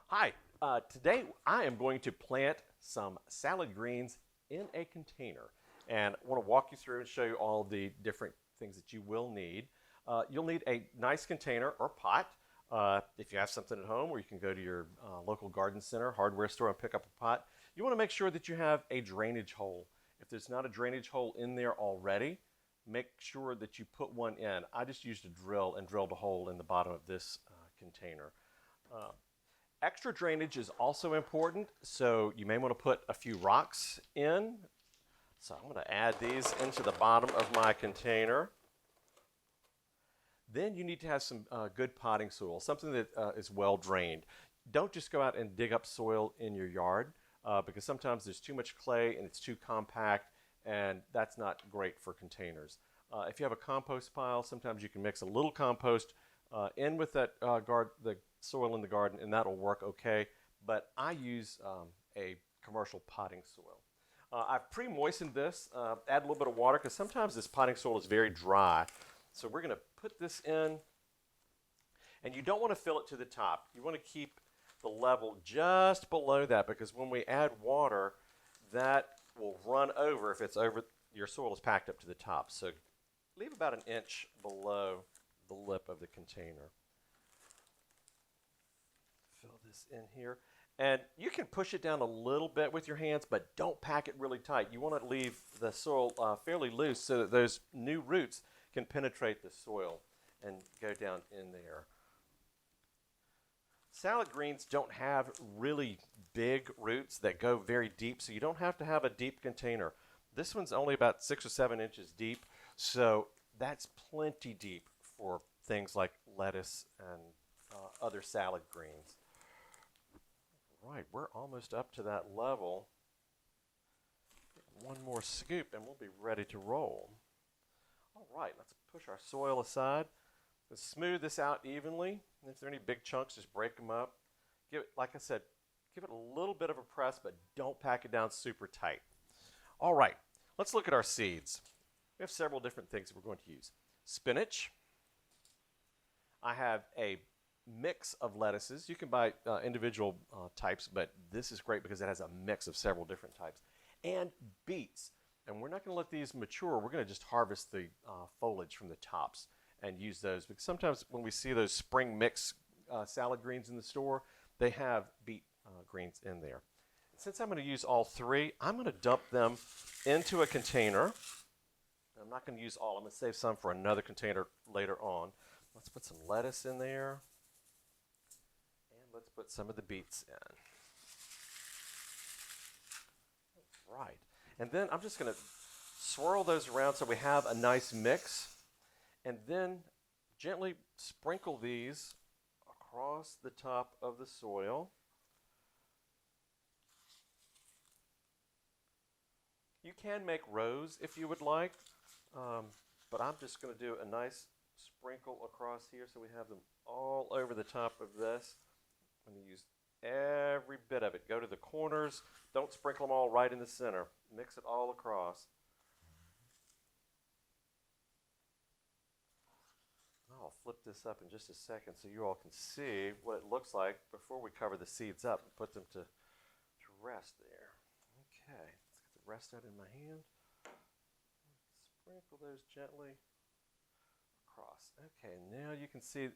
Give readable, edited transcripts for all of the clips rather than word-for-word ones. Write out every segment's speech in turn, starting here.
Hi, today I am going to plant some salad greens in a container. And I want to walk you through and show you all the different things that you will need. You'll need a nice container or pot. If you have something at home, or you can go to your local garden center, hardware store, and pick up a pot. You want to make sure that you have a drainage hole. If there's not a drainage hole in there already, make sure that you put one in. I just used a drill and drilled a hole in the bottom of this container. Uh, Extra drainage is also important, so you may want to put a few rocks in. So I'm going to add these into the bottom of my container. Then you need to have some good potting soil, something that is well drained. Don't just go out and dig up soil in your yard because sometimes there's too much clay and it's too compact, and that's not great for containers. If you have a compost pile, sometimes you can mix a little compost in with that the soil in the garden, and that'll work okay. But I use a commercial potting soil. I've pre-moistened this, add a little bit of water because sometimes this potting soil is very dry. So we're going to put this in, and you don't want to fill it to the top. You want to keep the level just below that because when we add water, that will run over if it's over, your soil is packed up to the top. So leave about an inch below the lip of the container. Fill this in here. And you can push it down a little bit with your hands, but don't pack it really tight. You want to leave the soil fairly loose so that those new roots can penetrate the soil and go down in there. Salad greens don't have really big roots that go very deep, so you don't have to have a deep container. This one's only about 6 or 7 inches deep, so that's plenty deep for things like lettuce and other salad greens. Right, we're almost up to that level. One more scoop and we'll be ready to roll. All right, let's push our soil aside. Let's smooth this out evenly. And if there are any big chunks, just break them up. Give it, like I said, give it a little bit of a press, but don't pack it down super tight. All right, let's look at our seeds. We have several different things that we're going to use. Spinach. I have a mix of lettuces. You can buy individual types, but this is great because it has a mix of several different types. And beets. And we're not going to let these mature. We're going to just harvest the foliage from the tops and use those. Because sometimes when we see those spring mix salad greens in the store, they have beet greens in there. Since I'm going to use all three, I'm going to dump them into a container. I'm not going to use all. I'm going to save some for another container later on. Let's put some lettuce in there. And let's put some of the beets in. Right. And then I'm just going to swirl those around so we have a nice mix. And then gently sprinkle these across the top of the soil. You can make rows if you would like, but I'm just going to do a nice sprinkle across here so we have them all over the top of this. I'm going to use every bit of it. Go to the corners. Don't sprinkle them all right in the center. Mix it all across. I'll flip this up in just a second so you all can see what it looks like before we cover the seeds up and put them to rest there. Okay, let's get the rest out in my hand. Sprinkle those gently across. Okay, now you can see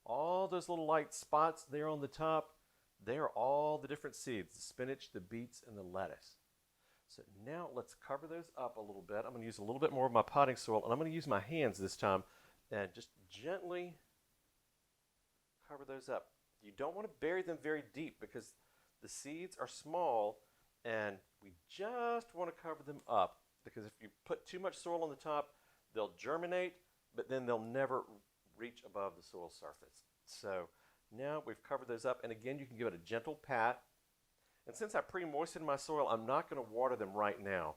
all those little light spots there on the top. They are all the different seeds, the spinach, the beets, and the lettuce. So now let's cover those up a little bit. I'm going to use a little bit more of my potting soil, and I'm going to use my hands this time and just gently cover those up. You don't want to bury them very deep because the seeds are small, and we just want to cover them up because if you put too much soil on the top, they'll germinate, but then they'll never reach above the soil surface. So now we've covered those up, and again, you can give it a gentle pat. And since I pre-moistened my soil, I'm not going to water them right now.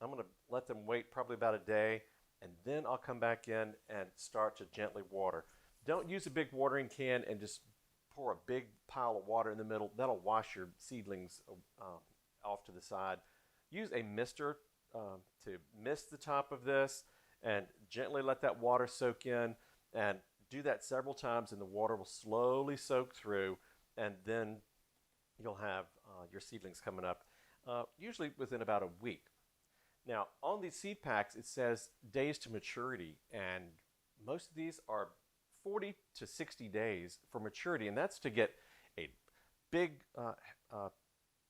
I'm going to let them wait probably about a day, and then I'll come back in and start to gently water. Don't use a big watering can and just pour a big pile of water in the middle. That'll wash your seedlings off to the side. Use a mister to mist the top of this and gently let that water soak in, and do that several times, and the water will slowly soak through, and then you'll have your seedlings coming up usually within about a week. Now, on these seed packs, it says days to maturity, and most of these are 40 to 60 days for maturity, and that's to get a big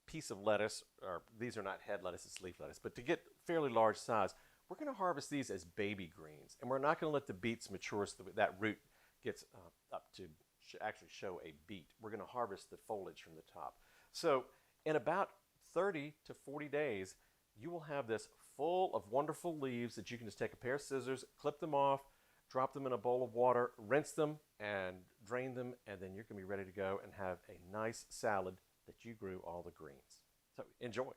piece of lettuce, or these are not head lettuce, it's leaf lettuce, but to get fairly large size. We're going to harvest these as baby greens, and we're not going to let the beets mature so that root gets up to actually show a beet. We're going to harvest the foliage from the top. So in about 30 to 40 days, you will have this full of wonderful leaves that you can just take a pair of scissors, clip them off, drop them in a bowl of water, rinse them, and drain them, and then you're going to be ready to go and have a nice salad that you grew all the greens. So enjoy.